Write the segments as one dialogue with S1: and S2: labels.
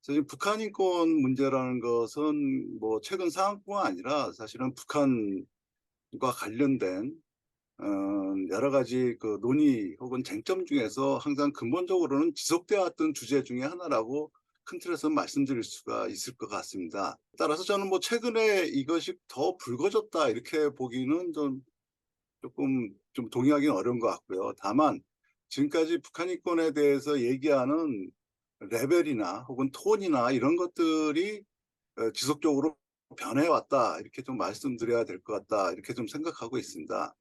S1: 저희 북한 인권 문제라는 것은 뭐 최근 상황뿐만 아니라 사실은 북한과 관련된 어, 여러 가지 그 논의 혹은 쟁점 중에서 항상 근본적으로는 지속되어 왔던 주제 중에 하나라고 큰 틀에서 말씀드릴 수가 있을 것 같습니다. 따라서 저는 뭐 최근에 이것이 더 불거졌다 이렇게 보기는 좀 조금 좀 동의하기는 어려운 것 같고요. 다만 지금까지 북한 인권에 대해서 얘기하는 레벨이나 혹은 톤이나 이런 것들이 지속적으로 변해왔다 이렇게 좀 말씀드려야 될 것 같다 이렇게 좀 생각하고 있습니다.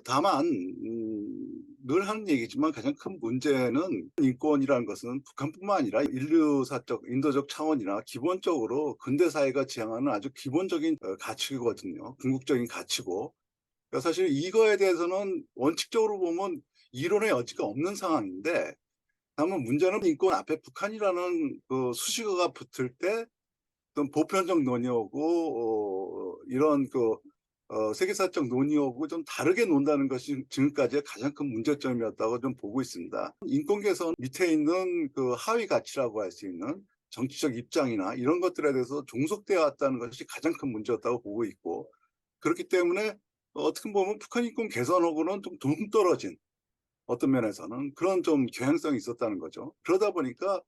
S1: 다만 늘 하는 얘기지만 가장 큰 문제는 인권이라는 것은 북한뿐만 아니라 인류사적 인도적 차원이나 기본적으로 근대 사회가 지향하는 아주 기본적인 가치거든요. 궁극적인 가치고, 그러니까 사실 이거에 대해서는 원칙적으로 보면 이론의 여지가 없는 상황인데, 다만 문제는 인권 앞에 북한이라는 그 수식어가 붙을 때 어떤 보편적 논의하고 이런 그 세계사적 논의하고 좀 다르게 논다는 것이 지금까지의 가장 큰 문제점이었다고 좀 보고 있습니다. 인권 개선 밑에 있는 그 하위 가치라고 할 수 있는 정치적 입장이나 이런 것들에 대해서 종속되어 왔다는 것이 가장 큰 문제였다고 보고 있고, 그렇기 때문에 어떻게 보면 북한 인권 개선하고는 좀 동떨어진, 어떤 면에서는 그런 좀 경향성이 있었다는 거죠. 그러다 보니까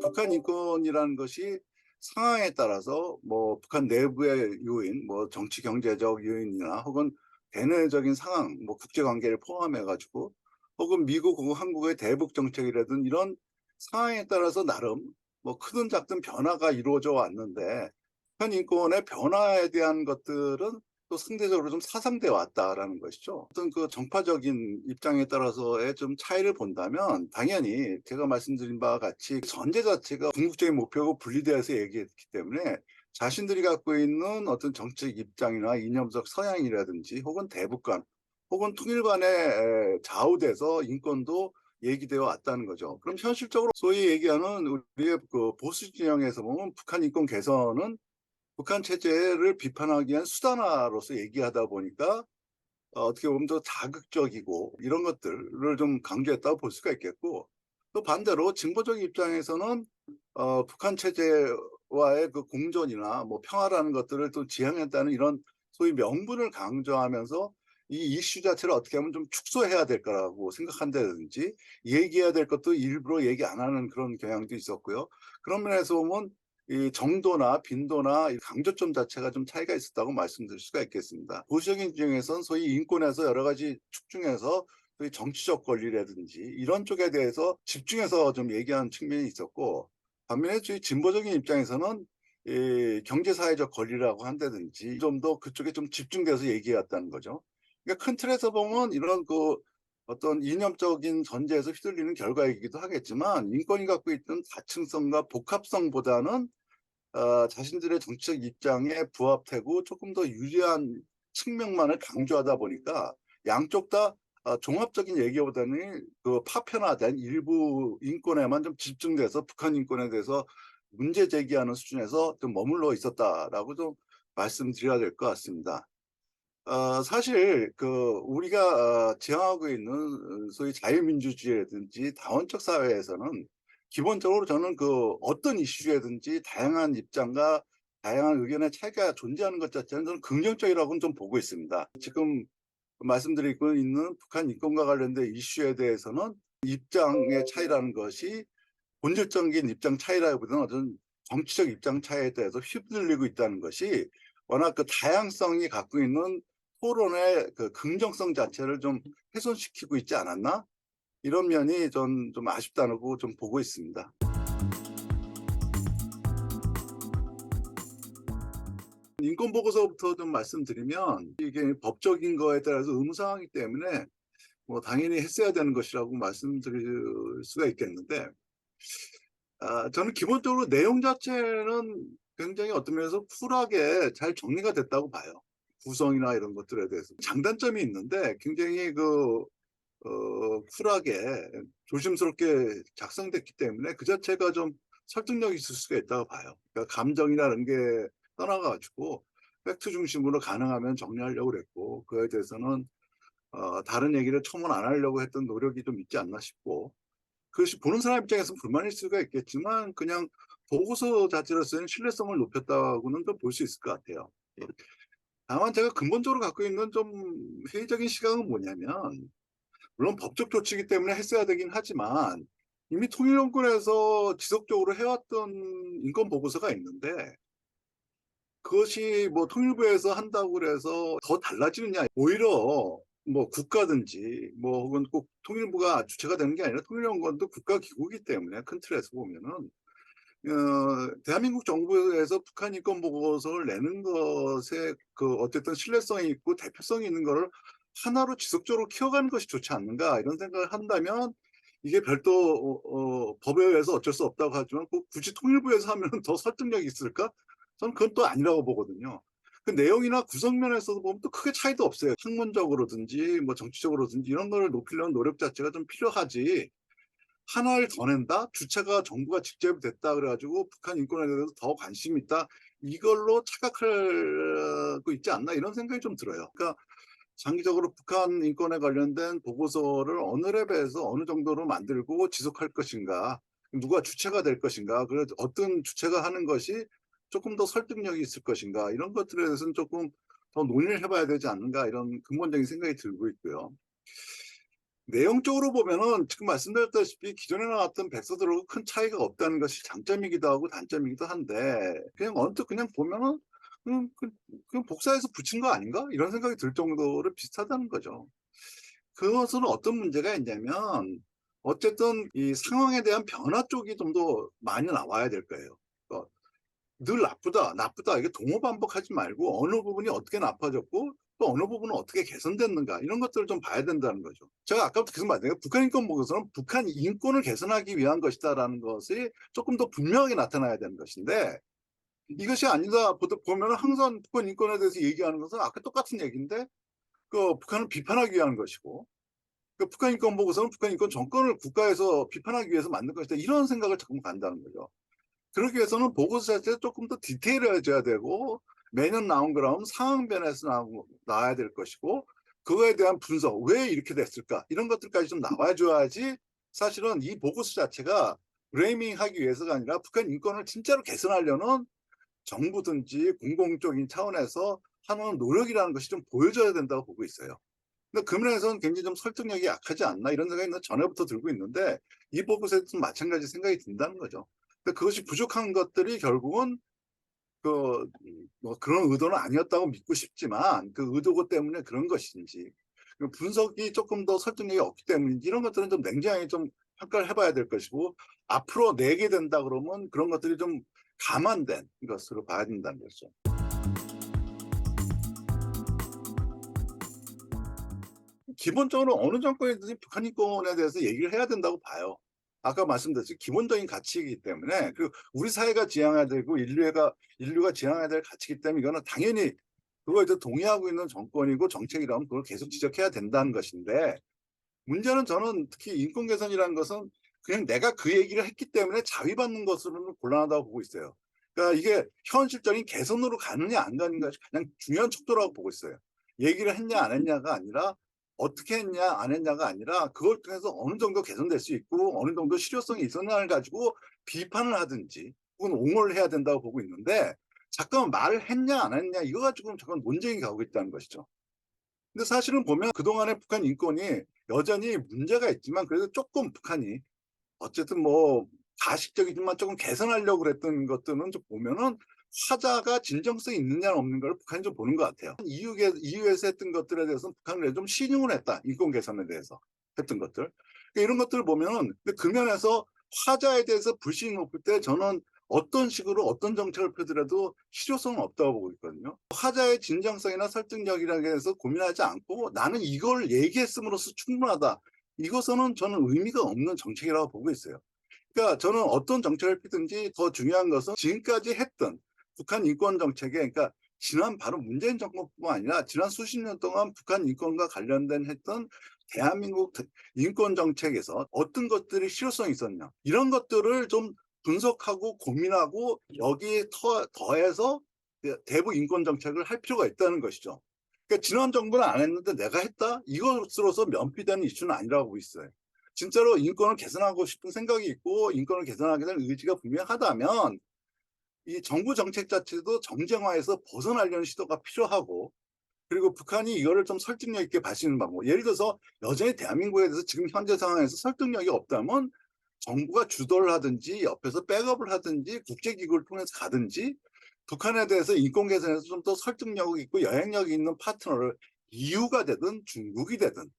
S1: 북한 인권이라는 것이 상황에 따라서 뭐 북한 내부의 요인, 뭐 정치 경제적 요인이나 혹은 대내적인 상황, 뭐 국제 관계를 포함해 가지고 혹은 미국 혹은 한국의 대북 정책이라든 이런 상황에 따라서 나름 뭐 크든 작든 변화가 이루어져 왔는데, 북한 인권의 변화에 대한 것들은 또 상대적으로 좀 사상돼 왔다라는 것이죠. 어떤 그 정파적인 입장에 따라서의 좀 차이를 본다면 당연히 제가 말씀드린 바와 같이 전제 자체가 궁극적인 목표고 분리되어서 얘기했기 때문에 자신들이 갖고 있는 어떤 정책 입장이나 이념적 서양이라든지 혹은 대북관 혹은 통일관에 좌우돼서 인권도 얘기되어 왔다는 거죠. 그럼 현실적으로 소위 얘기하는 우리의 그 보수 진영에서 보면 북한 인권 개선은 북한 체제를 비판하기 위한 수단화로서 얘기하다 보니까 어떻게 보면 더 자극적이고 이런 것들을 좀 강조했다고 볼 수가 있겠고, 또 반대로 진보적 입장에서는 북한 체제와의 그 공존이나 뭐 평화라는 것들을 또 지향했다는 이런 소위 명분을 강조하면서 이 이슈 자체를 어떻게 하면 좀 축소해야 될 거라고 생각한다든지 얘기해야 될 것도 일부러 얘기 안 하는 그런 경향도 있었고요. 그런 면에서 보면 이 정도나 빈도나 이 강조점 자체가 좀 차이가 있었다고 말씀드릴 수가 있겠습니다. 보수적인 중에서는 소위 인권에서 여러 가지 축 중에서 소위 정치적 권리라든지 이런 쪽에 대해서 집중해서 좀 얘기하는 측면이 있었고, 반면에 저희 진보적인 입장에서는 이 경제사회적 권리라고 한다든지 좀 더 그쪽에 좀 집중돼서 얘기해왔다는 거죠. 그러니까 큰 틀에서 보면 이런 그 어떤 이념적인 전제에서 휘둘리는 결과이기도 하겠지만, 인권이 갖고 있던 다층성과 복합성보다는 자신들의 정치적 입장에 부합되고 조금 더 유리한 측면만을 강조하다 보니까 양쪽 다 종합적인 얘기보다는 그 파편화된 일부 인권에만 좀 집중돼서 북한 인권에 대해서 문제 제기하는 수준에서 좀 머물러 있었다라고 좀 말씀드려야 될 것 같습니다. 사실 그 우리가 지향하고 있는 소위 자유민주주의라든지 다원적 사회에서는 기본적으로 저는 그 어떤 이슈에든지 다양한 입장과 다양한 의견의 차이가 존재하는 것 자체는 저는 긍정적이라고는 좀 보고 있습니다. 지금 말씀드리고 있는 북한 인권과 관련된 이슈에 대해서는 입장의 차이라는 것이 본질적인 입장 차이라기보다는 어떤 정치적 입장 차이에 대해서 휘둘리고 있다는 것이 워낙 그 다양성이 갖고 있는 토론의 그 긍정성 자체를 좀 훼손시키고 있지 않았나? 이런 면이 전 좀 아쉽다고 좀 보고 있습니다. 인권보고서부터 좀 말씀드리면 이게 법적인 거에 따라서 의무사항이기 때문에 뭐 당연히 했어야 되는 것이라고 말씀드릴 수가 있겠는데, 저는 기본적으로 내용 자체는 굉장히 어떤 면에서 쿨하게 잘 정리가 됐다고 봐요. 구성이나 이런 것들에 대해서. 장단점이 있는데 굉장히 그, 쿨하게 조심스럽게 작성됐기 때문에 그 자체가 좀 설득력이 있을 수가 있다고 봐요. 그러니까 감정이라는 게 떠나가지고 팩트 중심으로 가능하면 정리하려고 그랬고, 그에 대해서는 다른 얘기를 첨언 안 하려고 했던 노력이 좀 있지 않나 싶고, 그것이 보는 사람 입장에서는 불만일 수가 있겠지만 그냥 보고서 자체로서는 신뢰성을 높였다고는 좀 볼 수 있을 것 같아요. 예. 다만 제가 근본적으로 갖고 있는 좀 회의적인 시각은 뭐냐면, 물론 법적 조치이기 때문에 했어야 되긴 하지만 이미 통일연구원에서 지속적으로 해왔던 인권 보고서가 있는데, 그것이 뭐 통일부에서 한다고 그래서 더 달라지느냐. 오히려 뭐 국가든지 뭐 혹은 꼭 통일부가 주체가 되는 게 아니라 통일연구원도 국가기구이기 때문에 큰 틀에서 보면은 대한민국 정부에서 북한 인권 보고서를 내는 것에 그 어쨌든 신뢰성이 있고 대표성이 있는 거를 하나로 지속적으로 키워가는 것이 좋지 않는가, 이런 생각을 한다면, 이게 별도 법에 의해서 어쩔 수 없다고 하지만 꼭 굳이 통일부에서 하면 더 설득력이 있을까? 저는 그건 또 아니라고 보거든요. 그 내용이나 구성면에서도 보면 또 크게 차이도 없어요. 학문적으로든지 뭐 정치적으로든지 이런 거를 높이려는 노력 자체가 좀 필요하지, 하나를 더 낸다? 주체가 정부가 직접 됐다 그래가지고 북한 인권에 대해서 더 관심이 있다, 이걸로 착각하고 있지 않나, 이런 생각이 좀 들어요. 그러니까 장기적으로 북한 인권에 관련된 보고서를 어느 레벨에서 어느 정도로 만들고 지속할 것인가, 누가 주체가 될 것인가, 그래서 어떤 주체가 하는 것이 조금 더 설득력이 있을 것인가, 이런 것들에 대해서는 조금 더 논의를 해봐야 되지 않는가, 이런 근본적인 생각이 들고 있고요. 내용적으로 보면은 지금 말씀드렸다시피 기존에 나왔던 백서들하고 큰 차이가 없다는 것이 장점이기도 하고 단점이기도 한데, 그냥 언뜻 그냥 보면은 그냥 복사해서 붙인 거 아닌가, 이런 생각이 들 정도로 비슷하다는 거죠. 그것은 어떤 문제가 있냐면, 어쨌든 이 상황에 대한 변화 쪽이 좀 더 많이 나와야 될 거예요. 어, 늘 나쁘다, 나쁘다, 이게 동호반복하지 말고 어느 부분이 어떻게 나빠졌고 또 어느 부분은 어떻게 개선됐는가, 이런 것들을 좀 봐야 된다는 거죠. 제가 아까부터 계속 말했는데, 북한 인권 보고서는 북한 인권을 개선하기 위한 것이다라는 것이 조금 더 분명하게 나타나야 되는 것인데, 이것이 아니다 보면 항상 북한 인권에 대해서 얘기하는 것은 아까 똑같은 얘기인데, 그 북한을 비판하기 위한 것이고, 그 북한 인권 보고서는 북한 인권 정권을 국가에서 비판하기 위해서 만든 것이다, 이런 생각을 자꾸 간다는 거죠. 그러기 위해서는 보고서 자체가 조금 더 디테일해져야 되고, 매년 나온 거라면 상황변에서 나와야 될 것이고, 그거에 대한 분석, 왜 이렇게 됐을까, 이런 것들까지 좀 나와줘야지, 사실은 이 보고서 자체가 브레이밍하기 위해서가 아니라 북한 인권을 진짜로 개선하려는 정부든지 공공적인 차원에서 하는 노력이라는 것이 좀 보여져야 된다고 보고 있어요. 근데 그 면에서는 굉장히 좀 설득력이 약하지 않나, 이런 생각이 전에부터 들고 있는데, 이 보고서에도 좀 마찬가지 생각이 든다는 거죠. 근데 그것이 부족한 것들이 결국은 그, 뭐 그런 의도는 아니었다고 믿고 싶지만, 그 의도 때문에 그런 것인지, 분석이 조금 더 설득력이 없기 때문인지, 이런 것들은 좀 냉정하게 좀 평가를 해봐야 될 것이고, 앞으로 내게 된다 그러면 그런 것들이 좀 감안된 것으로 봐야 된다는 거죠. 기본적으로 어느 정권이든지 북한 인권에 대해서 얘기를 해야 된다고 봐요. 아까 말씀드렸듯이 기본적인 가치이기 때문에, 그리고 우리 사회가 지향해야 되고 인류가 지향해야 될 가치이기 때문에, 이거는 당연히 그거에 대해 동의하고 있는 정권이고 정책이라면 그걸 계속 지적해야 된다는 것인데, 문제는 저는 특히 인권 개선이라는 것은 그냥 내가 그 얘기를 했기 때문에 자위받는 것으로는 곤란하다고 보고 있어요. 그러니까 이게 현실적인 개선으로 가느냐 안 가는 것이 가장 중요한 척도라고 보고 있어요. 얘기를 했냐 안 했냐가 아니라, 어떻게 했냐 안 했냐가 아니라, 그걸 통해서 어느 정도 개선될 수 있고 어느 정도 실효성이 있었냐를 가지고 비판을 하든지 혹은 옹호를 해야 된다고 보고 있는데, 잠깐 말을 했냐 안 했냐 이거 가지고 잠깐 논쟁이 가고 있다는 것이죠. 근데 사실은 보면 그동안의 북한 인권이 여전히 문제가 있지만, 그래도 조금 북한이 어쨌든 뭐 가식적이지만 조금 개선하려고 그랬던 것들은 좀 보면은, 화자가 진정성이 있느냐 없는 걸 북한이 좀 보는 것 같아요. EU에서 했던 것들에 대해서는 북한이 좀 신용을 했다. 인권 개선에 대해서 했던 것들. 그러니까 이런 것들을 보면은, 그 면에서 화자에 대해서 불신이 높을 때 저는 어떤 식으로 어떤 정책을 펴더라도 실효성은 없다고 보고 있거든요. 화자의 진정성이나 설득력이라고 해서 고민하지 않고 나는 이걸 얘기했음으로써 충분하다, 이것은 저는 의미가 없는 정책이라고 보고 있어요. 그러니까 저는 어떤 정책을 피든지 더 중요한 것은 지금까지 했던 북한 인권 정책에, 그러니까 지난 바로 문재인 정권뿐만 아니라 지난 수십 년 동안 북한 인권과 관련된 했던 대한민국 인권 정책에서 어떤 것들이 실효성이 있었냐, 이런 것들을 좀 분석하고 고민하고 여기에 더해서 대북 인권 정책을 할 필요가 있다는 것이죠. 그러니까 지난 정부는 안 했는데 내가 했다, 이것으로서 면피되는 이슈는 아니라고 보고 있어요. 진짜로 인권을 개선하고 싶은 생각이 있고 인권을 개선하게 될 의지가 분명하다면 이 정부 정책 자체도 정쟁화에서 벗어나려는 시도가 필요하고, 그리고 북한이 이거를 좀 설득력 있게 볼 수 있는 방법. 예를 들어서 여전히 대한민국에 대해서 지금 현재 상황에서 설득력이 없다면 정부가 주도를 하든지 옆에서 백업을 하든지 국제기구를 통해서 가든지 북한에 대해서 인권 개선에서 좀 더 설득력 있고 영향력 있는 파트너를 EU가 되든 중국이 되든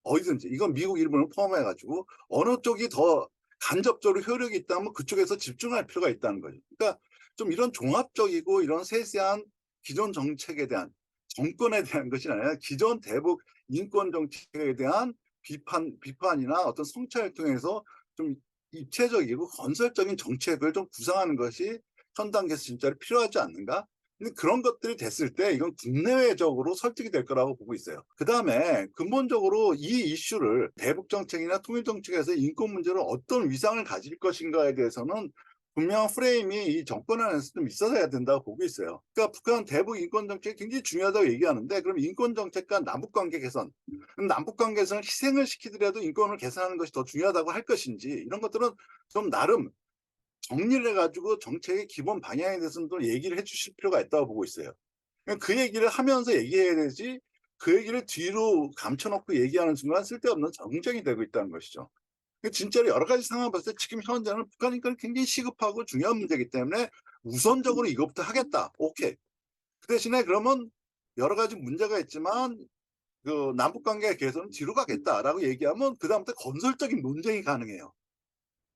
S1: 어디든지, 이건 미국, 일본을 포함해 가지고 어느 쪽이 더 간접적으로 효력이 있다면 그쪽에서 집중할 필요가 있다는 거죠. 그러니까 좀 이런 종합적이고 이런 세세한 기존 정책에 대한, 정권에 대한 것이 아니라 기존 대북 인권 정책에 대한 비판이나 어떤 성찰을 통해서 좀 입체적이고 건설적인 정책을 좀 구상하는 것이 현 단계에서 진짜로 필요하지 않는가? 근데 그런 것들이 됐을 때 이건 국내외적으로 설득이 될 거라고 보고 있어요. 그다음에 근본적으로 이 이슈를 대북 정책이나 통일 정책에서 인권 문제로 어떤 위상을 가질 것인가에 대해서는 분명한 프레임이 이 정권 안에서 좀 있어야 된다고 보고 있어요. 그러니까 북한 대북 인권 정책이 굉장히 중요하다고 얘기하는데, 그럼 인권 정책과 남북 관계 개선, 그럼 남북 관계 개선을 희생을 시키더라도 인권을 개선하는 것이 더 중요하다고 할 것인지, 이런 것들은 좀 나름 정리를 해가지고 정책의 기본 방향에 대해서는 또 얘기를 해주실 필요가 있다고 보고 있어요. 그 얘기를 하면서 얘기해야 되지, 그 얘기를 뒤로 감춰놓고 얘기하는 순간 쓸데없는 정쟁이 되고 있다는 것이죠. 진짜로 여러 가지 상황을 봤을 때 지금 현재는 북한 인권이 굉장히 시급하고 중요한 문제이기 때문에 우선적으로 이것부터 하겠다. 오케이. 그 대신에 그러면 여러 가지 문제가 있지만 그 남북 관계 개선은 뒤로 가겠다라고 얘기하면 그다음부터 건설적인 논쟁이 가능해요.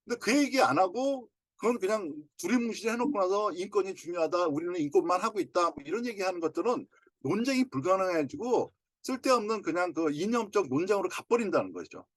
S1: 근데 그 얘기 안 하고 그건 그냥 두리뭉실 해놓고 나서 인권이 중요하다, 우리는 인권만 하고 있다, 뭐 이런 얘기하는 것들은 논쟁이 불가능해지고 쓸데없는 그냥 그 이념적 논쟁으로 가버린다는 거죠.